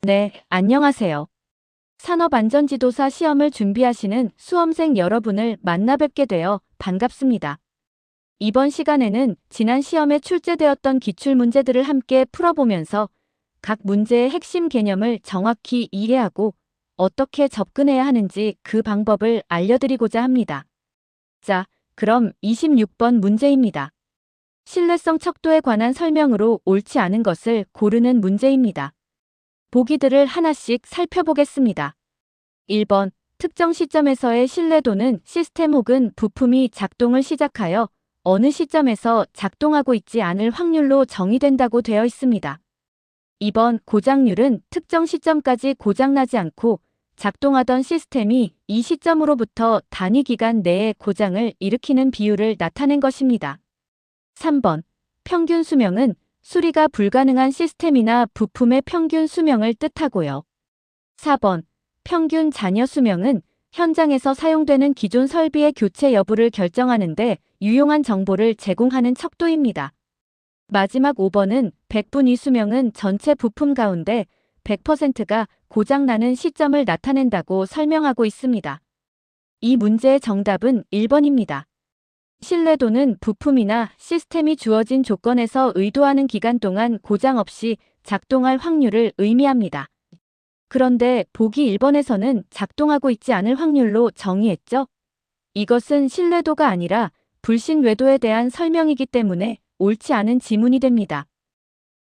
네, 안녕하세요. 산업안전지도사 시험을 준비하시는 수험생 여러분을 만나 뵙게 되어 반갑습니다. 이번 시간에는 지난 시험에 출제되었던 기출문제들을 함께 풀어보면서 각 문제의 핵심 개념을 정확히 이해하고 어떻게 접근해야 하는지 그 방법을 알려드리고자 합니다. 자, 그럼 26번 문제입니다. 신뢰성 척도에 관한 설명으로 옳지 않은 것을 고르는 문제입니다. 보기들을 하나씩 살펴보겠습니다. 1번, 특정 시점에서의 신뢰도는 시스템 혹은 부품이 작동을 시작하여 어느 시점에서 작동하고 있지 않을 확률로 정의된다고 되어 있습니다. 2번, 고장률은 특정 시점까지 고장나지 않고 작동하던 시스템이 이 시점으로부터 단위 기간 내에 고장을 일으키는 비율을 나타낸 것입니다. 3번, 평균 수명은 수리가 불가능한 시스템이나 부품의 평균 수명을 뜻하고요. 4번, 평균 잔여 수명은 현장에서 사용되는 기존 설비의 교체 여부를 결정하는 데 유용한 정보를 제공하는 척도입니다. 마지막 5번은 백분위 수명은 전체 부품 가운데 100%가 고장나는 시점을 나타낸다고 설명하고 있습니다. 이 문제의 정답은 1번입니다. 신뢰도는 부품이나 시스템이 주어진 조건에서 의도하는 기간 동안 고장 없이 작동할 확률을 의미합니다. 그런데 보기 1번에서는 작동하고 있지 않을 확률로 정의했죠? 이것은 신뢰도가 아니라 불신 외도에 대한 설명이기 때문에 옳지 않은 지문이 됩니다.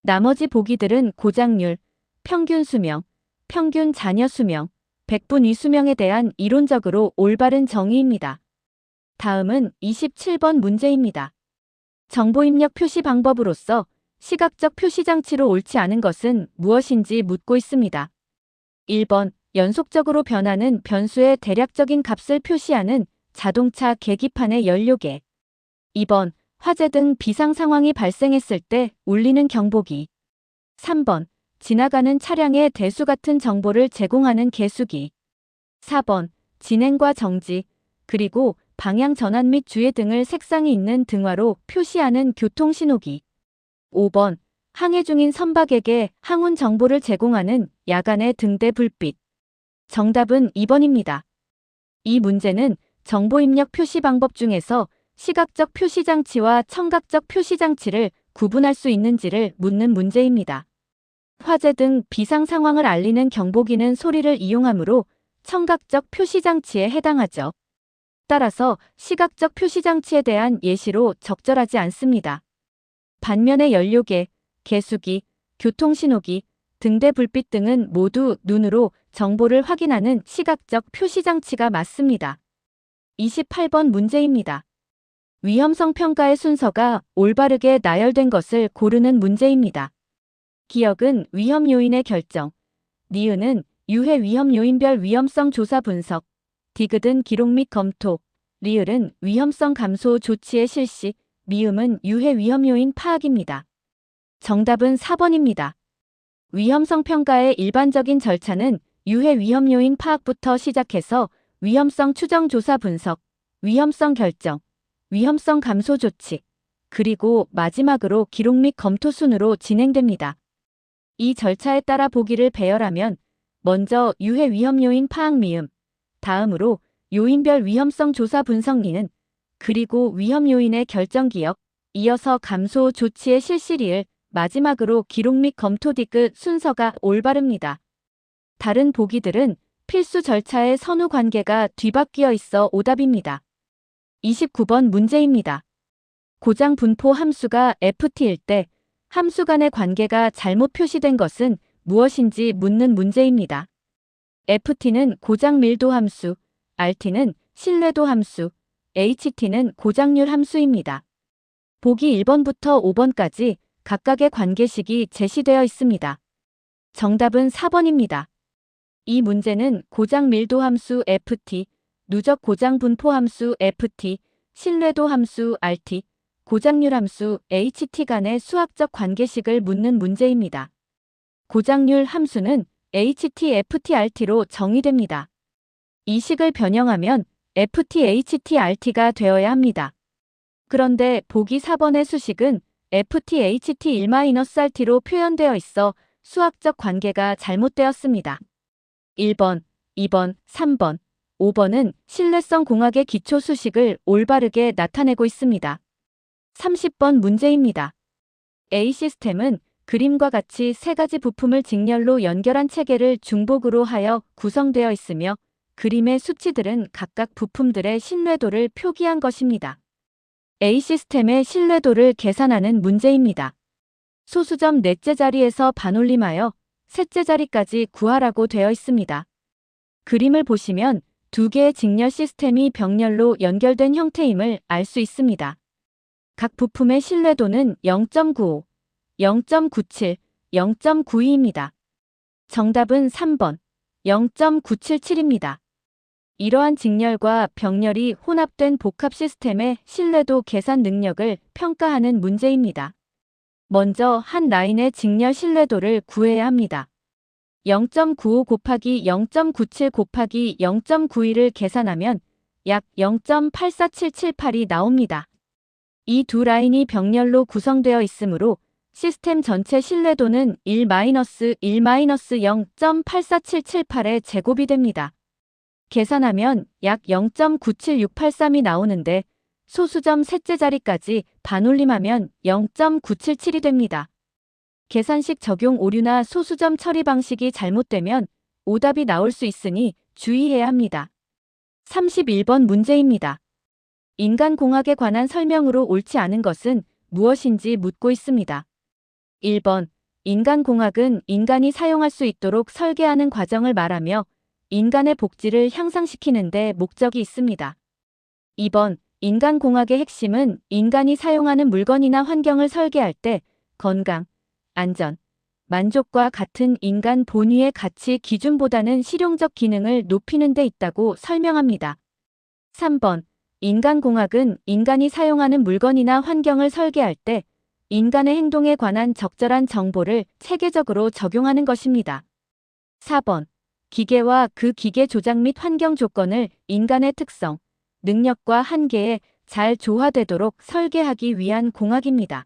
나머지 보기들은 고장률, 평균 수명, 평균 잔여 수명, 백분위 수명에 대한 이론적으로 올바른 정의입니다. 다음은 27번 문제입니다. 정보 입력 표시 방법으로서 시각적 표시 장치로 옳지 않은 것은 무엇인지 묻고 있습니다. 1번, 연속적으로 변하는 변수의 대략적인 값을 표시하는 자동차 계기판의 연료계. 2번, 화재 등 비상 상황이 발생했을 때 울리는 경보기. 3번, 지나가는 차량의 대수 같은 정보를 제공하는 계수기. 4번, 진행과 정지, 그리고 방향 전환 및 주의 등을 색상이 있는 등화로 표시하는 교통신호기. 5번, 항해 중인 선박에게 항운 정보를 제공하는 야간의 등대 불빛. 정답은 2번입니다. 이 문제는 정보 입력 표시 방법 중에서 시각적 표시 장치와 청각적 표시 장치를 구분할 수 있는지를 묻는 문제입니다. 화재 등 비상 상황을 알리는 경보기는 소리를 이용하므로 청각적 표시 장치에 해당하죠. 따라서 시각적 표시 장치에 대한 예시로 적절하지 않습니다. 반면에 연료계, 계수기, 교통신호기, 등대 불빛 등은 모두 눈으로 정보를 확인하는 시각적 표시 장치가 맞습니다. 28번 문제입니다. 위험성 평가의 순서가 올바르게 나열된 것을 고르는 문제입니다. 기억은 위험 요인의 결정, 니은은 유해 위험 요인별 위험성 조사 분석, 디귿은 기록 및 검토, 리을은 위험성 감소 조치의 실시, 미음은 유해 위험 요인 파악입니다. 정답은 4번입니다. 위험성 평가의 일반적인 절차는 유해 위험 요인 파악부터 시작해서 위험성 추정 조사 분석, 위험성 결정, 위험성 감소 조치, 그리고 마지막으로 기록 및 검토 순으로 진행됩니다. 이 절차에 따라 보기를 배열하면 먼저 유해 위험 요인 파악 미음, 다음으로 요인별 위험성 조사 분석 리는, 그리고 위험 요인의 결정 기억, 이어서 감소 조치의 실시 리을, 마지막으로 기록 및 검토 디귿 순서가 올바릅니다. 다른 보기들은 필수 절차의 선후 관계가 뒤바뀌어 있어 오답입니다. 29번 문제입니다. 고장 분포 함수가 ft일 때 함수 간의 관계가 잘못 표시된 것은 무엇인지 묻는 문제입니다. ft는 고장 밀도 함수, rt는 신뢰도 함수, ht는 고장률 함수입니다. 보기 1번부터 5번까지 각각의 관계식이 제시되어 있습니다. 정답은 4번입니다. 이 문제는 고장 밀도 함수 ft, 누적 고장 분포 함수 ft, 신뢰도 함수 rt, 고장률 함수 ht 간의 수학적 관계식을 묻는 문제입니다. 고장률 함수는 ht, ft, rt로 정의됩니다. 이 식을 변형하면 ft, ht, rt가 되어야 합니다. 그런데 보기 4번의 수식은 ft, ht 1-rt로 표현되어 있어 수학적 관계가 잘못되었습니다. 1번, 2번, 3번, 5번은 신뢰성 공학의 기초 수식을 올바르게 나타내고 있습니다. 30번 문제입니다. A 시스템은 그림과 같이 세 가지 부품을 직렬로 연결한 체계를 중복으로 하여 구성되어 있으며 그림의 수치들은 각각 부품들의 신뢰도를 표기한 것입니다. A 시스템의 신뢰도를 계산하는 문제입니다. 소수점 넷째 자리에서 반올림하여 셋째 자리까지 구하라고 되어 있습니다. 그림을 보시면 두 개의 직렬 시스템이 병렬로 연결된 형태임을 알 수 있습니다. 각 부품의 신뢰도는 0.95, 0.97, 0.92입니다. 정답은 3번, 0.977입니다. 이러한 직렬과 병렬이 혼합된 복합 시스템의 신뢰도 계산 능력을 평가하는 문제입니다. 먼저 한 라인의 직렬 신뢰도를 구해야 합니다. 0.95 곱하기 0.97 곱하기 0.92를 계산하면 약 0.84778이 나옵니다. 이 두 라인이 병렬로 구성되어 있으므로 시스템 전체 신뢰도는 1-0.84778의 제곱이 됩니다. 계산하면 약 0.97683이 나오는데 소수점 셋째 자리까지 반올림하면 0.977이 됩니다. 계산식 적용 오류나 소수점 처리 방식이 잘못되면 오답이 나올 수 있으니 주의해야 합니다. 31번 문제입니다. 인간공학에 관한 설명으로 옳지 않은 것은 무엇인지 묻고 있습니다. 1번, 인간공학은 인간이 사용할 수 있도록 설계하는 과정을 말하며 인간의 복지를 향상시키는 데 목적이 있습니다. 2번, 인간공학의 핵심은 인간이 사용하는 물건이나 환경을 설계할 때 건강, 안전, 만족과 같은 인간 본위의 가치 기준보다는 실용적 기능을 높이는 데 있다고 설명합니다. 3번, 인간공학은 인간이 사용하는 물건이나 환경을 설계할 때 인간의 행동에 관한 적절한 정보를 체계적으로 적용하는 것입니다. 4번, 기계와 그 기계 조작 및 환경 조건을 인간의 특성, 능력과 한계에 잘 조화되도록 설계하기 위한 공학입니다.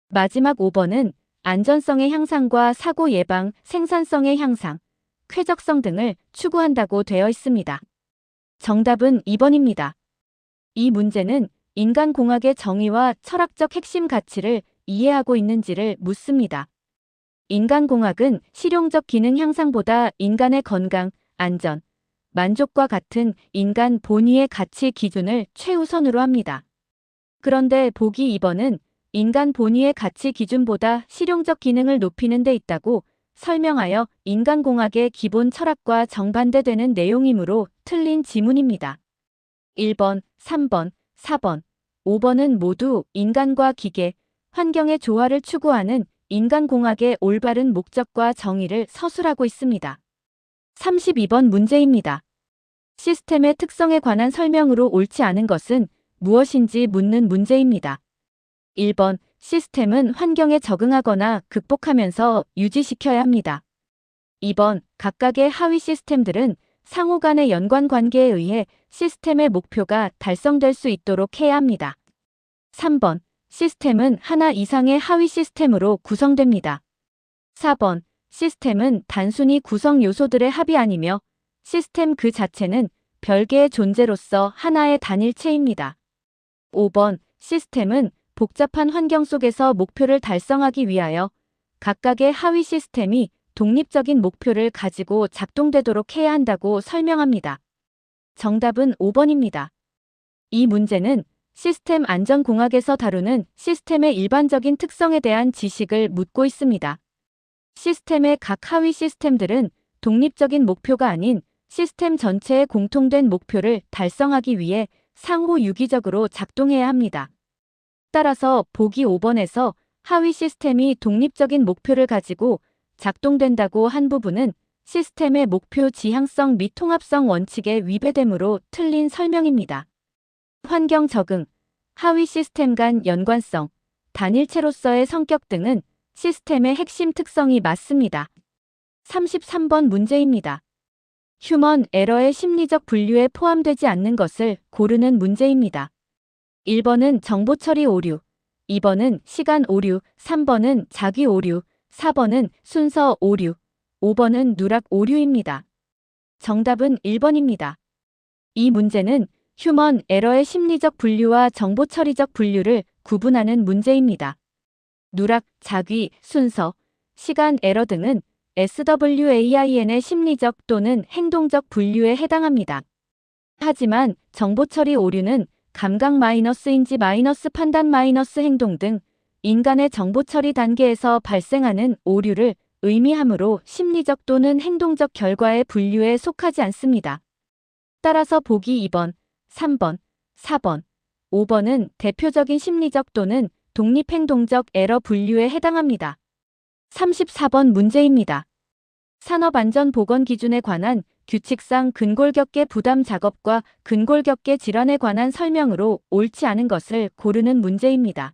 마지막 5번은 안전성의 향상과 사고 예방, 생산성의 향상, 쾌적성 등을 추구한다고 되어 있습니다. 정답은 2번입니다. 이 문제는 인간공학의 정의와 철학적 핵심 가치를 이해하고 있는지를 묻습니다. 인간공학은 실용적 기능 향상보다 인간의 건강, 안전, 만족과 같은 인간 본위의 가치 기준을 최우선으로 합니다. 그런데 보기 2번은 인간 본위의 가치 기준보다 실용적 기능을 높이는 데 있다고 설명하여 인간공학의 기본 철학과 정반대되는 내용이므로 틀린 지문입니다. 1번, 3번, 4번, 5번은 모두 인간과 기계, 환경의 조화를 추구하는 인간공학의 올바른 목적과 정의를 서술하고 있습니다. 32번 문제입니다. 시스템의 특성에 관한 설명으로 옳지 않은 것은 무엇인지 묻는 문제입니다. 1번, 시스템은 환경에 적응하거나 극복하면서 유지시켜야 합니다. 2번, 각각의 하위 시스템들은 상호 간의 연관 관계에 의해 시스템의 목표가 달성될 수 있도록 해야 합니다. 3번, 시스템은 하나 이상의 하위 시스템으로 구성됩니다. 4번, 시스템은 단순히 구성 요소들의 합이 아니며 시스템 그 자체는 별개의 존재로서 하나의 단일체입니다. 5번, 시스템은 복잡한 환경 속에서 목표를 달성하기 위하여 각각의 하위 시스템이 독립적인 목표를 가지고 작동되도록 해야 한다고 설명합니다. 정답은 5번입니다. 이 문제는 시스템 안전공학에서 다루는 시스템의 일반적인 특성에 대한 지식을 묻고 있습니다. 시스템의 각 하위 시스템들은 독립적인 목표가 아닌 시스템 전체의 공통된 목표를 달성하기 위해 상호 유기적으로 작동해야 합니다. 따라서 보기 5번에서 하위 시스템이 독립적인 목표를 가지고 작동된다고 한 부분은 시스템의 목표 지향성 및 통합성 원칙에 위배되므로 틀린 설명입니다. 환경 적응, 하위 시스템 간 연관성, 단일체로서의 성격 등은 시스템의 핵심 특성이 맞습니다. 33번 문제입니다. 휴먼 에러의 심리적 분류에 포함되지 않는 것을 고르는 문제입니다. 1번은 정보 처리 오류, 2번은 시간 오류, 3번은 자기 오류, 4번은 순서 오류, 5번은 누락 오류입니다. 정답은 1번입니다. 이 문제는 휴먼 에러의 심리적 분류와 정보 처리적 분류를 구분하는 문제입니다. 누락, 작위, 순서, 시간 에러 등은 SWAIN의 심리적 또는 행동적 분류에 해당합니다. 하지만 정보 처리 오류는 감각 마이너스인지 마이너스 판단 마이너스 행동 등 인간의 정보 처리 단계에서 발생하는 오류를 의미하므로 심리적 또는 행동적 결과의 분류에 속하지 않습니다. 따라서 보기 2번, 3번, 4번, 5번은 대표적인 심리적 또는 독립행동적 에러 분류에 해당합니다. 34번 문제입니다. 산업안전보건기준에 관한 규칙상 근골격계 부담 작업과 근골격계 질환에 관한 설명으로 옳지 않은 것을 고르는 문제입니다.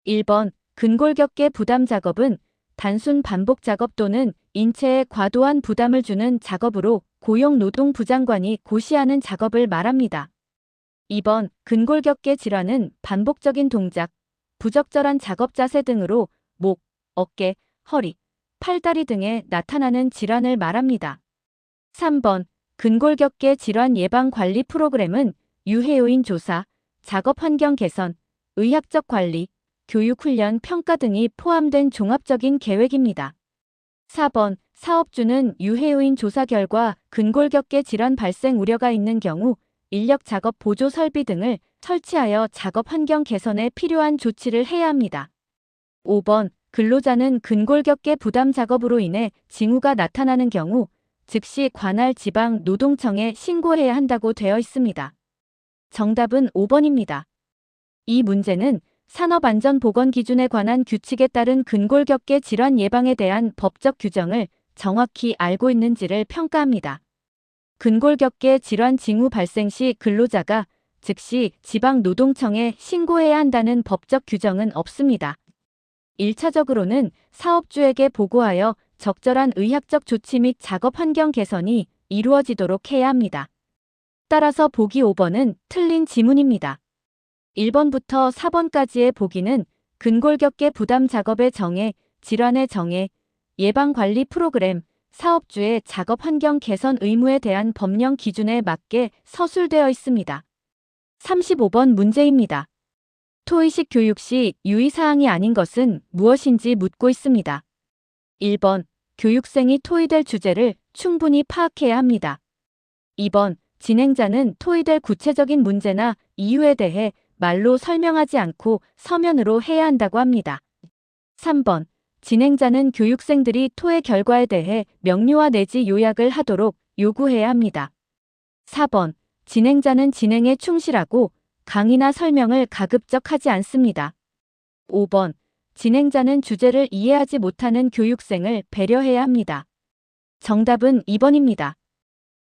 1번 근골격계 부담 작업은 단순 반복 작업 또는 인체에 과도한 부담을 주는 작업으로 고용노동부장관이 고시하는 작업을 말합니다. 2번 근골격계 질환은 반복적인 동작, 부적절한 작업 자세 등으로 목, 어깨, 허리, 팔다리 등에 나타나는 질환을 말합니다. 3번 근골격계 질환 예방 관리 프로그램은 유해요인 조사, 작업 환경 개선, 의학적 관리, 교육 훈련 평가 등이 포함된 종합적인 계획입니다. 4번 사업주는 유해요인 조사 결과 근골격계 질환 발생 우려가 있는 경우 인력 작업 보조 설비 등을 설치하여 작업 환경 개선에 필요한 조치를 해야 합니다. 5번 근로자는 근골격계 부담 작업으로 인해 징후가 나타나는 경우 즉시 관할 지방 노동청에 신고해야 한다고 되어 있습니다. 정답은 5번입니다. 이 문제는 산업안전보건기준에 관한 규칙에 따른 근골격계 질환 예방에 대한 법적 규정을 정확히 알고 있는지를 평가합니다. 근골격계 질환 징후 발생 시 근로자가 즉시 지방노동청에 신고해야 한다는 법적 규정은 없습니다. 1차적으로는 사업주에게 보고하여 적절한 의학적 조치 및 작업 환경 개선이 이루어지도록 해야 합니다. 따라서 보기 5번은 틀린 지문입니다. 1번부터 4번까지의 보기는 근골격계 부담 작업의 정해, 질환의 정해, 예방관리 프로그램, 사업주의 작업 환경 개선 의무에 대한 법령 기준에 맞게 서술되어 있습니다. 35번 문제입니다. 토의식 교육 시 유의사항이 아닌 것은 무엇인지 묻고 있습니다. 1번 교육생이 토의될 주제를 충분히 파악해야 합니다. 2번 진행자는 토의될 구체적인 문제나 이유에 대해 말로 설명하지 않고 서면으로 해야 한다고 합니다. 3번 진행자는 교육생들이 토의 결과에 대해 명료화 내지 요약을 하도록 요구해야 합니다. 4번 진행자는 진행에 충실하고 강의나 설명을 가급적 하지 않습니다. 5번 진행자는 주제를 이해하지 못하는 교육생을 배려해야 합니다. 정답은 2번입니다.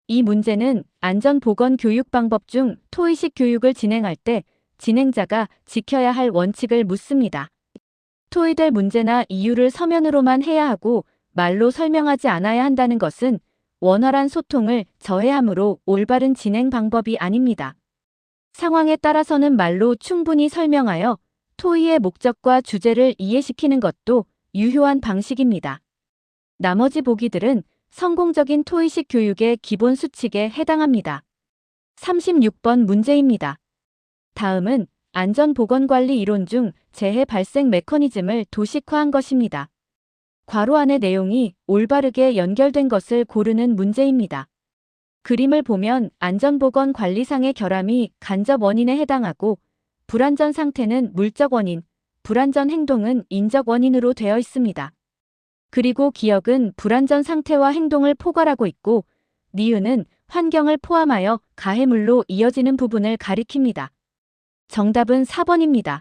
이 문제는 안전보건교육 방법 중 토의식 교육을 진행할 때 진행자가 지켜야 할 원칙을 묻습니다. 토의될 문제나 이유를 서면으로만 해야 하고 말로 설명하지 않아야 한다는 것은 원활한 소통을 저해하므로 올바른 진행 방법이 아닙니다. 상황에 따라서는 말로 충분히 설명하여 토의의 목적과 주제를 이해시키는 것도 유효한 방식입니다. 나머지 보기들은 성공적인 토의식 교육의 기본 수칙에 해당합니다. 36번 문제입니다. 다음은 안전보건관리 이론 중 재해 발생 메커니즘을 도식화한 것입니다. 괄호 안의 내용이 올바르게 연결된 것을 고르는 문제입니다. 그림을 보면 안전보건관리상의 결함이 간접 원인에 해당하고 불안전 상태는 물적 원인, 불안전 행동은 인적 원인으로 되어 있습니다. 그리고 기억은 불안전 상태와 행동을 포괄하고 있고 니은은 환경을 포함하여 가해물로 이어지는 부분을 가리킵니다. 정답은 4번입니다.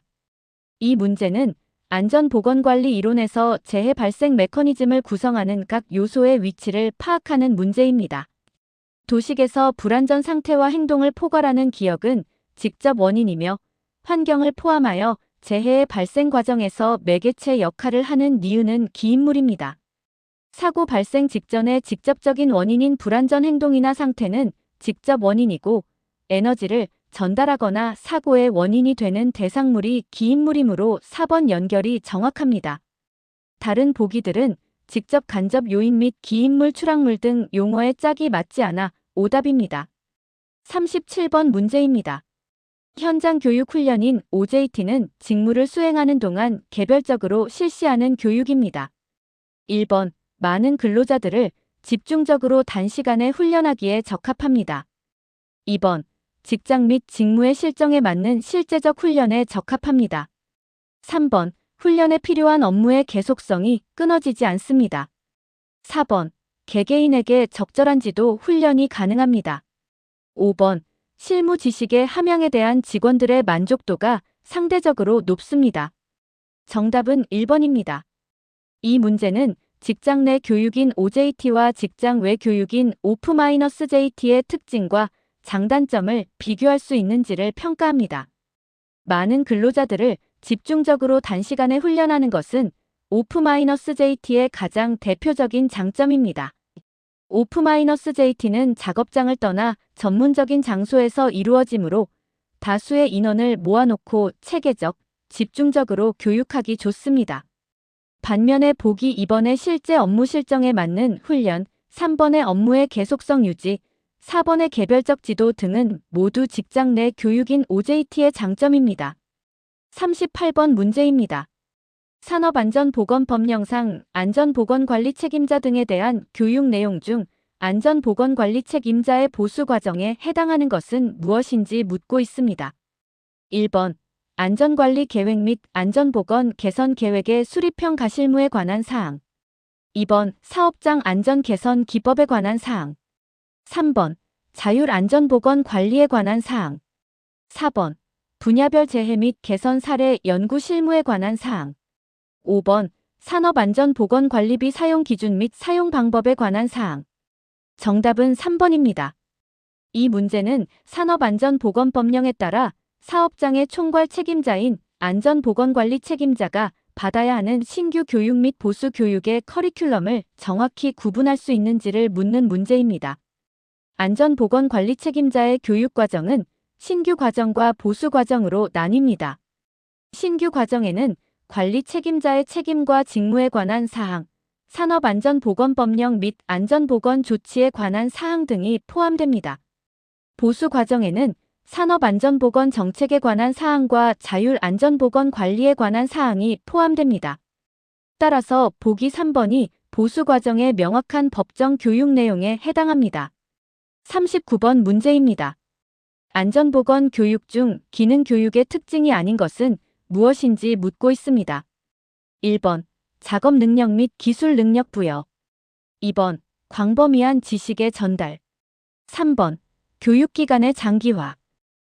이 문제는 안전보건관리 이론에서 재해 발생 메커니즘을 구성하는 각 요소의 위치를 파악하는 문제입니다. 도식에서 불안전 상태와 행동을 포괄하는 기억은 직접 원인이며 환경을 포함하여 재해의 발생 과정에서 매개체 역할을 하는 니은은 기인물입니다. 사고 발생 직전의 직접적인 원인인 불안전 행동이나 상태는 직접 원인이고 에너지를 전달하거나 사고의 원인이 되는 대상물이 기인물이므로 4번 연결이 정확합니다. 다른 보기들은 직접 간접 요인 및 기인물 추락물 등 용어의 짝이 맞지 않아 오답입니다. 37번 문제입니다. 현장 교육 훈련인 OJT는 직무를 수행하는 동안 개별적으로 실시하는 교육입니다. 1번, 많은 근로자들을 집중적으로 단시간에 훈련하기에 적합합니다. 2번, 직장 및 직무의 실정에 맞는 실제적 훈련에 적합합니다. 3번, 훈련에 필요한 업무의 계속성이 끊어지지 않습니다. 4번, 개개인에게 적절한 지도 훈련이 가능합니다. 5번, 실무 지식의 함양에 대한 직원들의 만족도가 상대적으로 높습니다. 정답은 1번입니다. 이 문제는 직장 내 교육인 OJT와 직장 외 교육인 OF-JT의 특징과 장단점을 비교할 수 있는지를 평가합니다. 많은 근로자들을 집중적으로 단시간에 훈련하는 것은 OF-JT의 가장 대표적인 장점입니다. OF-JT는 작업장을 떠나 전문적인 장소에서 이루어지므로 다수의 인원을 모아놓고 체계적, 집중적으로 교육하기 좋습니다. 반면에 보기 2번의 실제 업무 실정에 맞는 훈련, 3번의 업무의 계속성 유지, 4번의 개별적 지도 등은 모두 직장 내 교육인 OJT의 장점입니다. 38번 문제입니다. 산업안전보건법령상 안전보건관리 책임자 등에 대한 교육 내용 중 안전보건관리 책임자의 보수 과정에 해당하는 것은 무엇인지 묻고 있습니다. 1번, 안전관리 계획 및 안전보건 개선 계획의 수립평가 실무에 관한 사항. 2번, 사업장 안전 개선 기법에 관한 사항. 3번, 자율안전보건 관리에 관한 사항. 4번, 분야별 재해 및 개선 사례 연구 실무에 관한 사항. 5번, 산업안전보건관리비 사용 기준 및 사용 방법에 관한 사항. 정답은 3번입니다. 이 문제는 산업안전보건법령에 따라 사업장의 총괄 책임자인 안전보건관리 책임자가 받아야 하는 신규 교육 및 보수 교육의 커리큘럼을 정확히 구분할 수 있는지를 묻는 문제입니다. 안전보건관리 책임자의 교육 과정은 신규 과정과 보수 과정으로 나뉩니다. 신규 과정에는 관리 책임자의 책임과 직무에 관한 사항, 산업안전보건법령 및 안전보건 조치에 관한 사항 등이 포함됩니다. 보수 과정에는 산업안전보건 정책에 관한 사항과 자율안전보건 관리에 관한 사항이 포함됩니다. 따라서 보기 3번이 보수 과정의 명확한 법정 교육 내용에 해당합니다. 39번 문제입니다. 안전보건 교육 중 기능 교육의 특징이 아닌 것은 무엇인지 묻고 있습니다. 1번, 작업 능력 및 기술 능력 부여. 2번, 광범위한 지식의 전달. 3번, 교육기간의 장기화.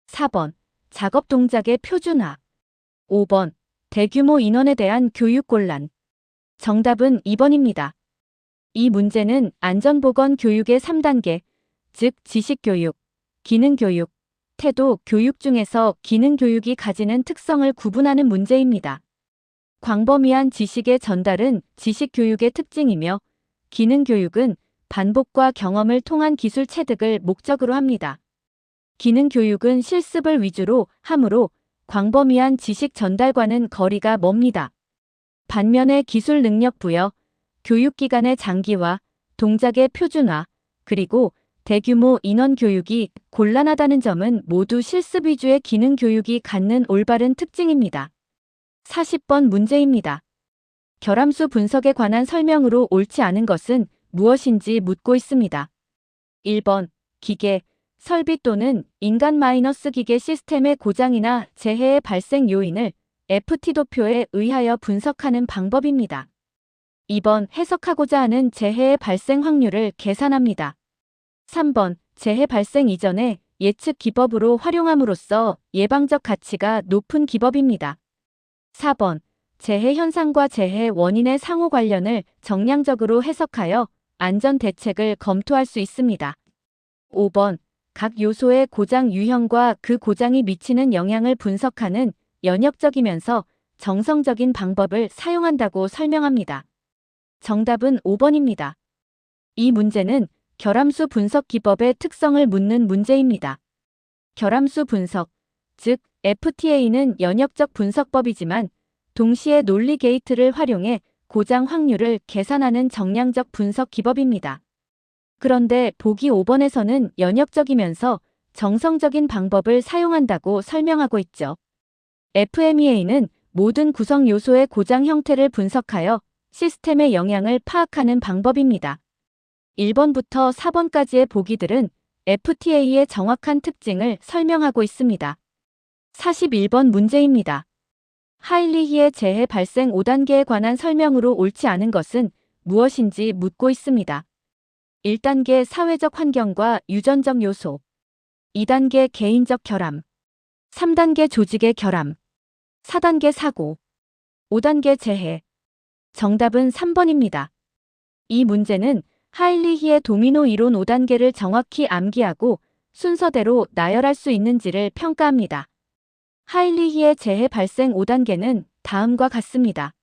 4번, 작업 동작의 표준화. 5번, 대규모 인원에 대한 교육 곤란. 정답은 2번입니다. 이 문제는 안전보건 교육의 3단계, 즉 지식교육, 기능교육, 태도 교육 중에서 기능교육이 가지는 특성을 구분하는 문제입니다. 광범위한 지식의 전달은 지식교육의 특징이며 기능교육은 반복과 경험을 통한 기술 체득을 목적으로 합니다. 기능교육은 실습을 위주로 하므로 광범위한 지식 전달과는 거리가 멉니다. 반면에 기술 능력 부여, 교육기간의 장기화, 동작의 표준화, 그리고 대규모 인원 교육이 곤란하다는 점은 모두 실습 위주의 기능 교육이 갖는 올바른 특징입니다. 40번 문제입니다. 결함수 분석에 관한 설명으로 옳지 않은 것은 무엇인지 묻고 있습니다. 1번, 기계, 설비 또는 인간 마이너스 기계 시스템의 고장이나 재해의 발생 요인을 FT도표에 의하여 분석하는 방법입니다. 2번, 해석하고자 하는 재해의 발생 확률을 계산합니다. 3번, 재해 발생 이전에 예측 기법으로 활용함으로써 예방적 가치가 높은 기법입니다. 4번, 재해 현상과 재해 원인의 상호 관련을 정량적으로 해석하여 안전 대책을 검토할 수 있습니다. 5번, 각 요소의 고장 유형과 그 고장이 미치는 영향을 분석하는 연역적이면서 정성적인 방법을 사용한다고 설명합니다. 정답은 5번입니다. 이 문제는 결함수 분석 기법의 특성을 묻는 문제입니다. 결함수 분석, 즉 FTA는 연역적 분석법이지만 동시에 논리 게이트를 활용해 고장 확률을 계산하는 정량적 분석 기법입니다. 그런데 보기 5번에서는 연역적이면서 정성적인 방법을 사용한다고 설명하고 있죠. FMEA는 모든 구성 요소의 고장 형태를 분석하여 시스템의 영향을 파악하는 방법입니다. 1번부터 4번까지의 보기들은 FTA의 정확한 특징을 설명하고 있습니다. 41번 문제입니다. 하일리히의 재해 발생 5단계에 관한 설명으로 옳지 않은 것은 무엇인지 묻고 있습니다. 1단계 사회적 환경과 유전적 요소, 2단계 개인적 결함, 3단계 조직의 결함, 4단계 사고, 5단계 재해. 정답은 3번입니다. 이 문제는 하일리히의 도미노 이론 5단계를 정확히 암기하고 순서대로 나열할 수 있는지를 평가합니다. 하일리히의 재해 발생 5단계는 다음과 같습니다.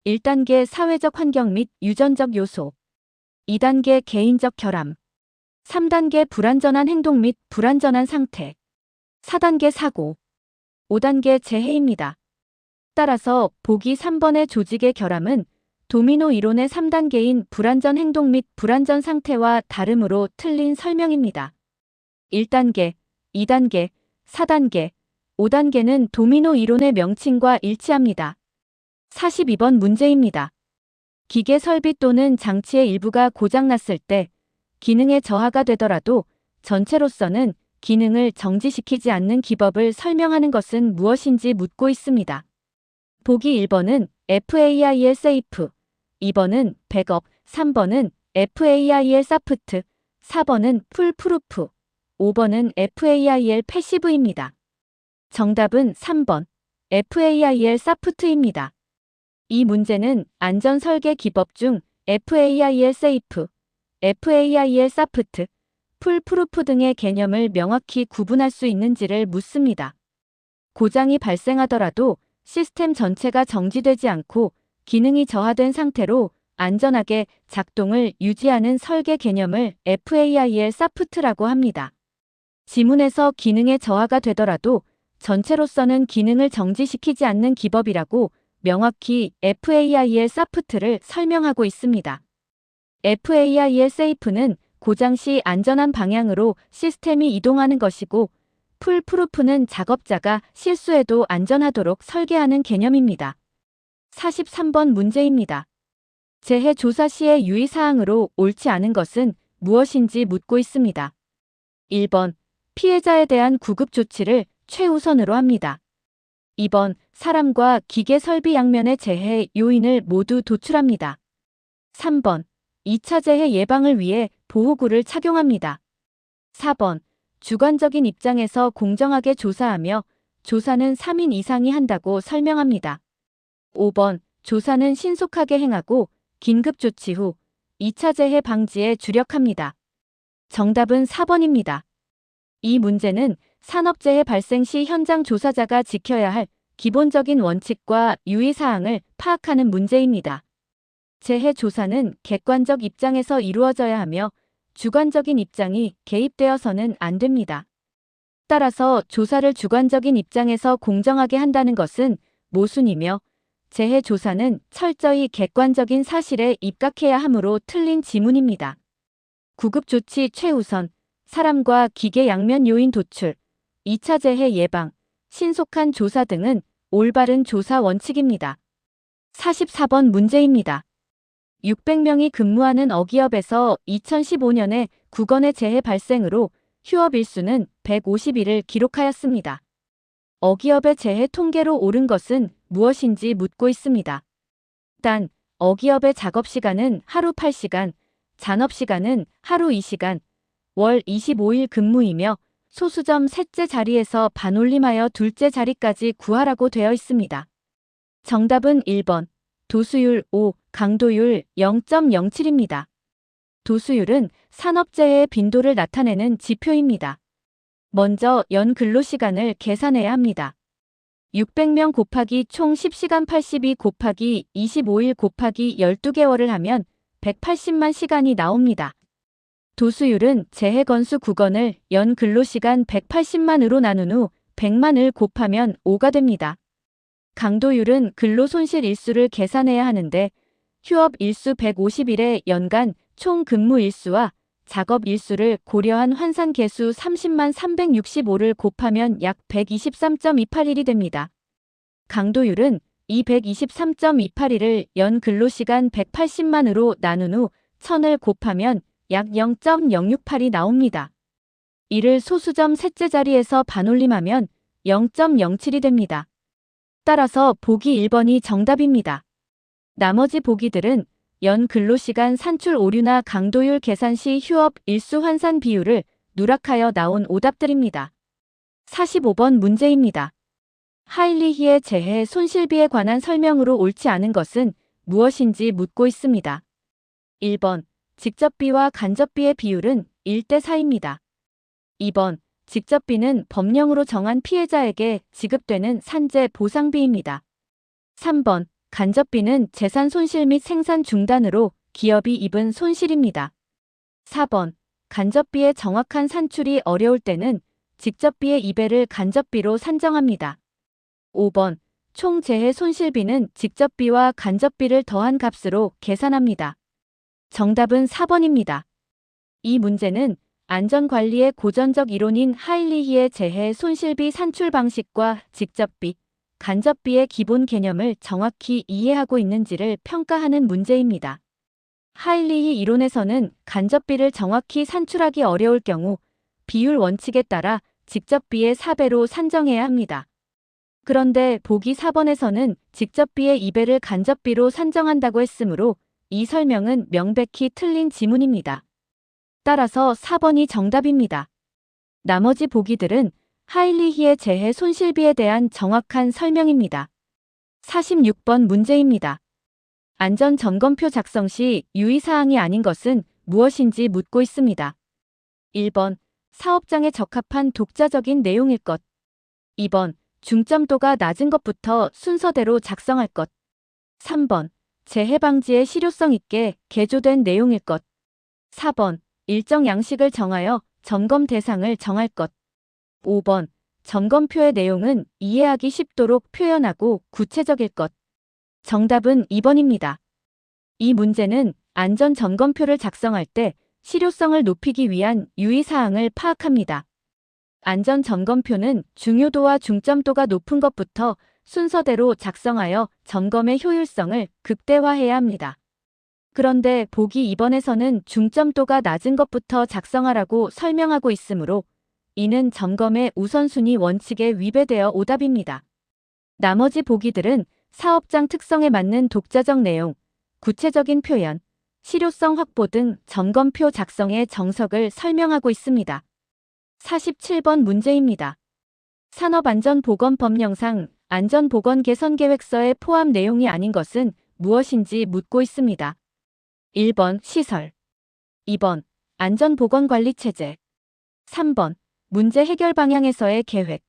1단계 사회적 환경 및 유전적 요소, 2단계 개인적 결함, 3단계 불완전한 행동 및 불완전한 상태, 4단계 사고, 5단계 재해입니다. 따라서 보기 3번의 조직의 결함은 도미노 이론의 3단계인 불완전 행동 및 불완전 상태와 다름으로 틀린 설명입니다. 1단계, 2단계, 4단계, 5단계는 도미노 이론의 명칭과 일치합니다. 42번 문제입니다. 기계 설비 또는 장치의 일부가 고장났을 때 기능의 저하가 되더라도 전체로서는 기능을 정지시키지 않는 기법을 설명하는 것은 무엇인지 묻고 있습니다. 보기 1번은 FAIL 세이프, 2번은 백업, 3번은 FAIL 사프트, 4번은 풀프루프, 5번은 FAIL 패시브입니다. 정답은 3번 FAIL 사프트입니다. 이 문제는 안전 설계 기법 중 FAIL 세이프, FAIL 사프트, 풀프루프 등의 개념을 명확히 구분할 수 있는지를 묻습니다. 고장이 발생하더라도 시스템 전체가 정지되지 않고 기능이 저하된 상태로 안전하게 작동을 유지하는 설계 개념을 FAIL 사프트라고 합니다. 지문에서 기능의 저하가 되더라도 전체로서는 기능을 정지시키지 않는 기법이라고 명확히 FAIL 사프트를 설명하고 있습니다. FAIL 세이프는 고장 시 안전한 방향으로 시스템이 이동하는 것이고 풀프루프는 작업자가 실수해도 안전하도록 설계하는 개념입니다. 43번 문제입니다. 재해 조사 시의 유의사항으로 옳지 않은 것은 무엇인지 묻고 있습니다. 1번, 피해자에 대한 구급 조치를 최우선으로 합니다. 2번, 사람과 기계 설비 양면의 재해 요인을 모두 도출합니다. 3번, 2차 재해 예방을 위해 보호구를 착용합니다. 4번, 주관적인 입장에서 공정하게 조사하며 조사는 3인 이상이 한다고 설명합니다. 5번, 조사는 신속하게 행하고 긴급조치 후 2차 재해 방지에 주력합니다. 정답은 4번입니다. 이 문제는 산업재해 발생 시 현장 조사자가 지켜야 할 기본적인 원칙과 유의사항을 파악하는 문제입니다. 재해 조사는 객관적 입장에서 이루어져야 하며 주관적인 입장이 개입되어서는 안 됩니다. 따라서 조사를 주관적인 입장에서 공정하게 한다는 것은 모순이며 재해 조사는 철저히 객관적인 사실에 입각해야 하므로 틀린 지문입니다. 구급조치 최우선, 사람과 기계 양면 요인 도출, 2차 재해 예방, 신속한 조사 등은 올바른 조사 원칙입니다. 44번 문제입니다. 600명이 근무하는 어기업에서 2015년에 9건의 재해 발생으로 휴업 일수는 150일을 기록하였습니다. 어기업의 재해 통계로 옳은 것은 무엇인지 묻고 있습니다. 단, 어기업의 작업시간은 하루 8시간, 잔업시간은 하루 2시간, 월 25일 근무이며 소수점 셋째 자리에서 반올림하여 둘째 자리까지 구하라고 되어 있습니다. 정답은 1번, 도수율 5, 강도율 0.07입니다. 도수율은 산업재해의 빈도를 나타내는 지표입니다. 먼저 연 근로시간을 계산해야 합니다. 600명 곱하기 총 10시간 82 곱하기 25일 곱하기 12개월을 하면 180만 시간이 나옵니다. 도수율은 재해 건수 9건을 연 근로시간 180만으로 나눈 후 100만을 곱하면 5가 됩니다. 강도율은 근로 손실 일수를 계산해야 하는데 휴업 일수 150일의 연간 총 근무 일수와 작업 일수를 고려한 환산 개수 30만 365를 곱하면 약 123.28일이 됩니다. 강도율은 이 123.28일을 연 근로시간 180만으로 나눈 후 1000을 곱하면 약 0.068이 나옵니다. 이를 소수점 셋째 자리에서 반올림하면 0.07이 됩니다. 따라서 보기 1번이 정답입니다. 나머지 보기들은 연 근로시간 산출 오류나 강도율 계산 시 휴업 일수 환산 비율을 누락하여 나온 오답들입니다. 45번 문제입니다. 하일리히의 재해 손실비에 관한 설명으로 옳지 않은 것은 무엇인지 묻고 있습니다. 1번 직접비와 간접비의 비율은 1대 4입니다. 2번 직접비는 법령으로 정한 피해자에게 지급되는 산재 보상비입니다. 3번 간접비는 재산 손실 및 생산 중단으로 기업이 입은 손실입니다. 4번 간접비의 정확한 산출이 어려울 때는 직접비의 2배를 간접비로 산정합니다. 5번 총 재해 손실비는 직접비와 간접비를 더한 값으로 계산합니다. 정답은 4번입니다. 이 문제는 안전관리의 고전적 이론인 하일리히의 재해 손실비 산출 방식과 직접비, 간접비의 기본 개념을 정확히 이해하고 있는지를 평가하는 문제입니다. 하일리히 이론에서는 간접비를 정확히 산출하기 어려울 경우 비율 원칙에 따라 직접비의 4배로 산정해야 합니다. 그런데 보기 4번에서는 직접비의 2배를 간접비로 산정한다고 했으므로 이 설명은 명백히 틀린 지문입니다. 따라서 4번이 정답입니다. 나머지 보기들은 하일리히의 재해 손실비에 대한 정확한 설명입니다. 46번 문제입니다. 안전점검표 작성 시 유의사항이 아닌 것은 무엇인지 묻고 있습니다. 1번 사업장에 적합한 독자적인 내용일 것. 2번 중점도가 낮은 것부터 순서대로 작성할 것. 3번 재해 방지에 실효성 있게 개조된 내용일 것. 4번 일정 양식을 정하여 점검 대상을 정할 것. 5번 점검표의 내용은 이해하기 쉽도록 표현하고 구체적일 것. 정답은 2번입니다. 이 문제는 안전점검표를 작성할 때 실효성을 높이기 위한 유의사항을 파악합니다. 안전점검표는 중요도와 중점도가 높은 것부터 순서대로 작성하여 점검의 효율성을 극대화해야 합니다. 그런데 보기 2번에서는 중점도가 낮은 것부터 작성하라고 설명하고 있으므로 이는 점검의 우선순위 원칙에 위배되어 오답입니다. 나머지 보기들은 사업장 특성에 맞는 독자적 내용, 구체적인 표현, 실효성 확보 등 점검표 작성의 정석을 설명하고 있습니다. 47번 문제입니다. 산업안전보건법령상 안전보건개선계획서에 포함 내용이 아닌 것은 무엇인지 묻고 있습니다. 1번 시설, 2번 안전보건관리체제, 3번 문제 해결 방향에서의 계획,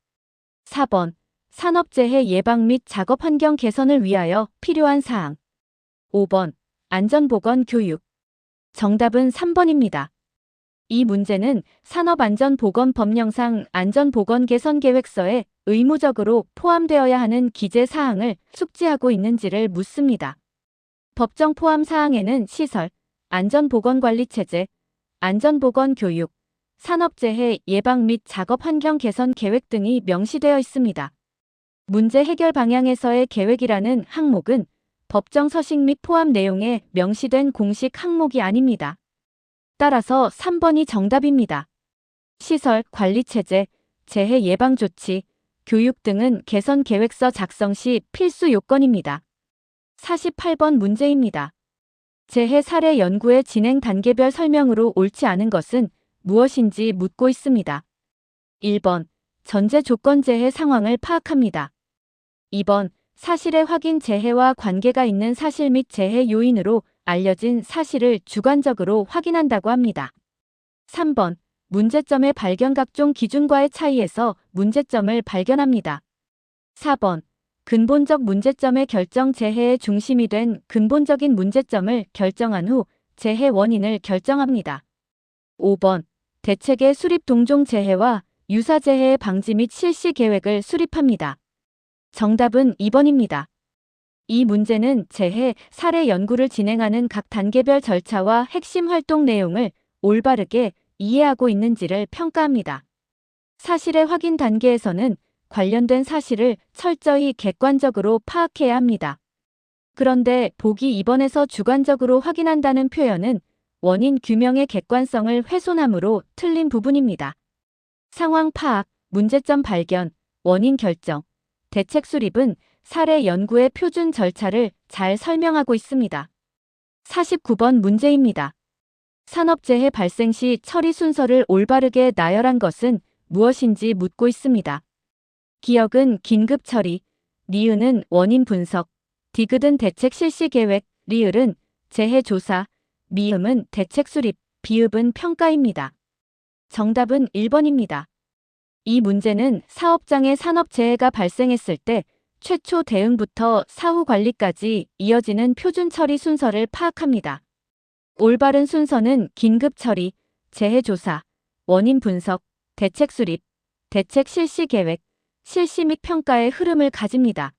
4번 산업재해 예방 및 작업환경 개선을 위하여 필요한 사항, 5번 안전보건 교육. 정답은 3번입니다. 이 문제는 산업안전보건법령상 안전보건개선계획서에 의무적으로 포함되어야 하는 기재사항을 숙지하고 있는지를 묻습니다. 법정 포함 사항에는 시설, 안전보건관리체제, 안전보건교육, 산업재해 예방 및 작업환경 개선 계획 등이 명시되어 있습니다. 문제 해결 방향에서의 계획이라는 항목은 법정 서식 및 포함 내용에 명시된 공식 항목이 아닙니다. 따라서 3번이 정답입니다. 시설, 관리체제, 재해 예방 조치, 교육 등은 개선 계획서 작성 시 필수 요건입니다. 48번 문제입니다. 재해 사례 연구의 진행 단계별 설명으로 옳지 않은 것은 무엇인지 묻고 있습니다. 1번 전제 조건 재해 상황을 파악합니다. 2번 사실의 확인 재해와 관계가 있는 사실 및 재해 요인으로 알려진 사실을 주관적으로 확인한다고 합니다. 3번 문제점의 발견 각종 기준과의 차이에서 문제점을 발견합니다. 4번 근본적 문제점의 결정 재해의 중심이 된 근본적인 문제점을 결정한 후 재해 원인을 결정합니다. 5번 대책의 수립 동종 재해와 유사 재해의 방지 및 실시 계획을 수립합니다. 정답은 2번입니다. 이 문제는 재해, 사례 연구를 진행하는 각 단계별 절차와 핵심 활동 내용을 올바르게 이해하고 있는지를 평가합니다. 사실의 확인 단계에서는 관련된 사실을 철저히 객관적으로 파악해야 합니다. 그런데 보기 2번에서 주관적으로 확인한다는 표현은 원인 규명의 객관성을 훼손하므로 틀린 부분입니다. 상황 파악, 문제점 발견, 원인 결정, 대책 수립은 사례 연구의 표준 절차를 잘 설명하고 있습니다. 49번 문제입니다. 산업재해 발생 시 처리 순서를 올바르게 나열한 것은 무엇인지 묻고 있습니다. 기억은 긴급 처리, 니은은 원인 분석, 디귿은 대책 실시 계획, 리을은 재해 조사, 미음은 대책 수립, 비읍은 평가입니다. 정답은 1번입니다. 이 문제는 사업장에 산업재해가 발생했을 때 최초 대응부터 사후 관리까지 이어지는 표준 처리 순서를 파악합니다. 올바른 순서는 긴급 처리, 재해 조사, 원인 분석, 대책 수립, 대책 실시 계획, 실시 및 평가의 흐름을 가집니다.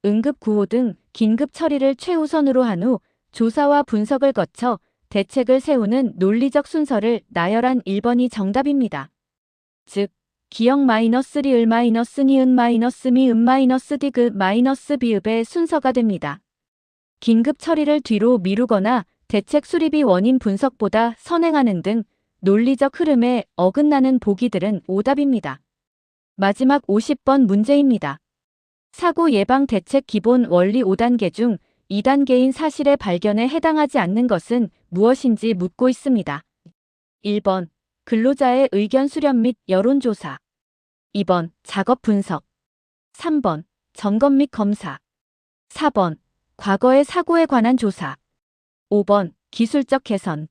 응급 구호 등 긴급 처리를 최우선으로 한 후 조사와 분석을 거쳐 대책을 세우는 논리적 순서를 나열한 1번이 정답입니다. 즉, 기억 -리을 -니은 미음 디귿 비읍의 순서가 됩니다. 긴급 처리를 뒤로 미루거나 대책 수립이 원인 분석보다 선행하는 등 논리적 흐름에 어긋나는 보기들은 오답입니다. 마지막 50번 문제입니다. 사고 예방 대책 기본 원리 5단계 중 2단계인 사실의 발견에 해당하지 않는 것은 무엇인지 묻고 있습니다. 1번, 근로자의 의견 수렴 및 여론조사. 2번, 작업 분석. 3번, 점검 및 검사. 4번, 과거의 사고에 관한 조사. 5번, 기술적 개선.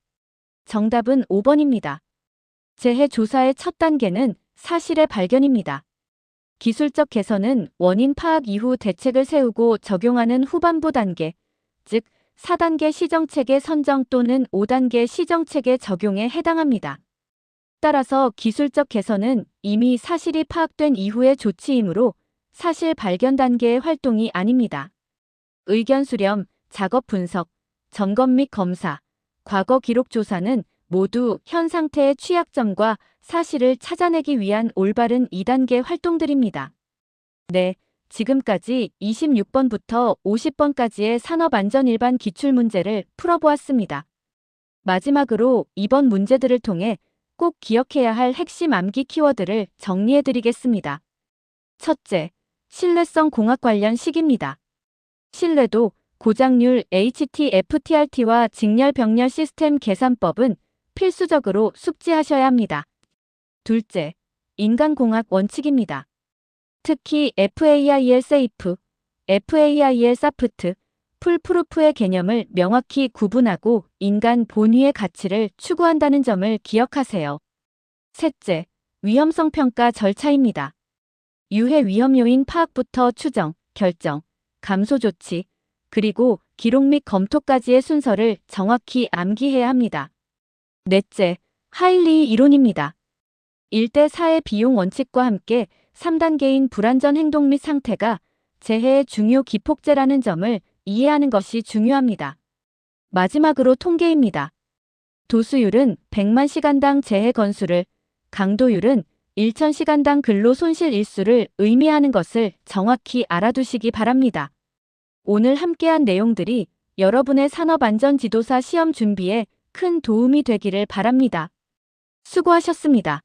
정답은 5번입니다. 재해 조사의 첫 단계는 사실의 발견입니다. 기술적 개선은 원인 파악 이후 대책을 세우고 적용하는 후반부 단계, 즉 4단계 시정체계 선정 또는 5단계 시정체계 적용에 해당합니다. 따라서 기술적 개선은 이미 사실이 파악된 이후의 조치이므로 사실 발견 단계의 활동이 아닙니다. 의견 수렴, 작업 분석, 점검 및 검사, 과거 기록 조사는 모두 현 상태의 취약점과 사실을 찾아내기 위한 올바른 2단계 활동들입니다. 네, 지금까지 26번부터 50번까지의 산업안전 일반 기출문제를 풀어보았습니다. 마지막으로 이번 문제들을 통해 꼭 기억해야 할 핵심 암기 키워드를 정리해드리겠습니다. 첫째, 신뢰성 공학 관련 식입니다. 신뢰도, 고장률, HT-FTRT와 직렬 병렬 시스템 계산법은 필수적으로 숙지하셔야 합니다. 둘째, 인간공학 원칙입니다. 특히 FAIL 세이프, FAIL 사프트, 풀프루프의 개념을 명확히 구분하고 인간 본위의 가치를 추구한다는 점을 기억하세요. 셋째, 위험성 평가 절차입니다. 유해 위험 요인 파악부터 추정, 결정, 감소 조치, 그리고 기록 및 검토까지의 순서를 정확히 암기해야 합니다. 넷째, 하일리 이론입니다. 1대4의 비용 원칙과 함께 3단계인 불안전 행동 및 상태가 재해의 중요 기폭제라는 점을 이해하는 것이 중요합니다. 마지막으로 통계입니다. 도수율은 100만 시간당 재해 건수를, 강도율은 1000시간당 근로 손실 일수를 의미하는 것을 정확히 알아두시기 바랍니다. 오늘 함께한 내용들이 여러분의 산업안전지도사 시험 준비에 큰 도움이 되기를 바랍니다. 수고하셨습니다.